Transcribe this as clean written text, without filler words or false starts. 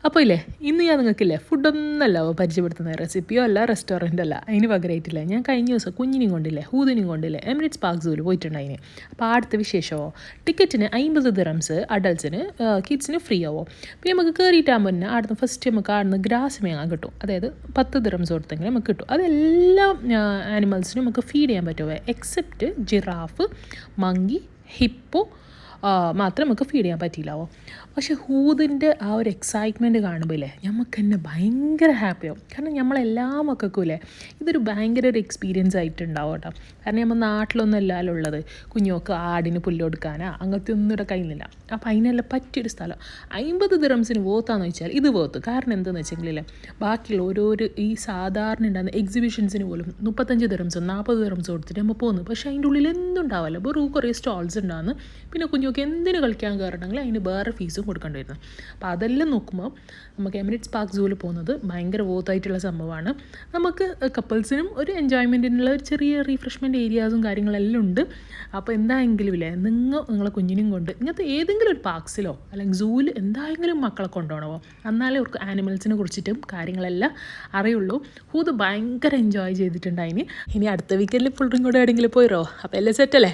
അപ്പോൾ ഇല്ലേ ഇന്ന് ഞാൻ നിങ്ങൾക്കില്ലേ ഫുഡൊന്നല്ല പരിചയപ്പെടുത്തുന്ന റെസിപ്പിയോ അല്ല റെസ്റ്റോറൻ്റ് അല്ല അതിന് പകരമായിട്ടില്ല ഞാൻ കഴിഞ്ഞ ദിവസം കുഞ്ഞിനെയും കൊണ്ടില്ലേ ഹൂദിനെയും കൊണ്ടില്ലേ എമിറേറ്റ്സ് പാർക്ക് സൂവിൽ പോയിട്ടുണ്ടായിന്. അപ്പോൾ അടുത്ത വിശേഷമോ ടിക്കറ്റിന് 50 ദിറംസ് അഡൾട്ട്സിന്, കിഡ്സിന് ഫ്രീ ആവോ. പിന്നെ നമുക്ക് കയറിയിട്ടാകുമ്പോൾ തന്നെ ആടുന്ന് ഫസ്റ്റ് നമുക്ക് ആടുന്ന് ഗ്രാസ് മേങ്ങാൻ കിട്ടും. അതായത് 10 ദിറംസ് കൊടുത്തെങ്കിൽ നമുക്ക് കിട്ടും. അതെല്ലാം ആനിമൽസിനും നമുക്ക് ഫീഡ് ചെയ്യാൻ പറ്റുമോ എക്സെപ്റ്റ് ജിറാഫ്, മങ്കി, ഹിപ്പോ മാത്രം നമുക്ക് ഫീഡ് ചെയ്യാൻ പറ്റിയില്ലാവോ. പക്ഷേ ഹൂദിൻ്റെ ആ ഒരു എക്സൈറ്റ്മെൻറ്റ് കാണുമ്പോൾ ഇല്ലേ നമുക്ക് തന്നെ ഭയങ്കര ഹാപ്പിയാവും. കാരണം നമ്മളെല്ലാ മക്കൾക്കും ഇല്ലേ ഇതൊരു ഭയങ്കര ഒരു എക്സ്പീരിയൻസ് ആയിട്ടുണ്ടാവും കേട്ടോ. കാരണം നമ്മൾ നാട്ടിലൊന്നും അല്ലല്ലോ ഉള്ളത്, കുഞ്ഞുങ്ങൾക്ക് ആടിന് പുല്ല് കൊടുക്കാനാ അങ്ങനത്തെ ഒന്നും ഇവിടെ കഴിയുന്നില്ല. അപ്പോൾ അതിനെല്ലാം പറ്റിയൊരു സ്ഥലം. 50 ദിറംസിന് വോത്താന്ന് വെച്ചാൽ ഇത് വോത്ത്. കാരണം എന്താണെന്ന് വെച്ചെങ്കിലേ ബാക്കിയുള്ള ഓരോരോ ഈ സാധാരണ ഉണ്ടാകുന്ന എക്സിബിഷൻസിന് പോലും 35 ദിറംസോ 40 ദിറംസോ കൊടുത്തിട്ട് നമ്മൾ പോകുന്നു. പക്ഷേ അതിൻ്റെ ഉള്ളിൽ എന്തുണ്ടാവില്ല, വെറും കുറേ സ്റ്റോൾസ് ഉണ്ടാകുന്നു. പിന്നെ കുഞ്ഞുങ്ങൾക്ക് എന്തിന് കളിക്കാൻ കയറണമെങ്കിൽ അതിന് വേറെ ഫീസും കൊടുക്കേണ്ടി വരുന്നത്. അപ്പോൾ അതെല്ലാം നോക്കുമ്പോൾ നമുക്ക് എമിറേറ്റ്സ് പാർക്ക് സൂവിൽ പോകുന്നത് ഭയങ്കര വോത്തായിട്ടുള്ള സംഭവമാണ്. നമുക്ക് കപ്പിൾസിനും ഒരു എൻജോയ്മെൻറ്റിനുള്ള ഒരു ചെറിയ റീഫ്രഷ്മെൻറ്റ് ഏരിയാസും കാര്യങ്ങളെല്ലാം ഉണ്ട്. അപ്പോൾ എന്തായെങ്കിലും ഇല്ലേ നിങ്ങളെ കുഞ്ഞിനും കൊണ്ട് ഇങ്ങനത്തെ ഏതെങ്കിലും ഒരു പാർക്സിലോ അല്ലെങ്കിൽ സൂവിൽ എന്തായെങ്കിലും മക്കളെ കൊണ്ടുപോകണമോ, എന്നാലേ അവർക്ക് ആനിമൽസിനെ കുറിച്ചിട്ടും കാര്യങ്ങളെല്ലാം അറിയുള്ളൂ. ഹൂത് ഭയങ്കര എൻജോയ് ചെയ്തിട്ടുണ്ടായിന്. ഇനി അടുത്ത വീക്കെൻഡിൽ ഫുൾ ഡ്രിങ്കോടെ എവിടെയെങ്കിലും പോയിരോ. അപ്പോൾ എല്ലാം സെറ്റല്ലേ.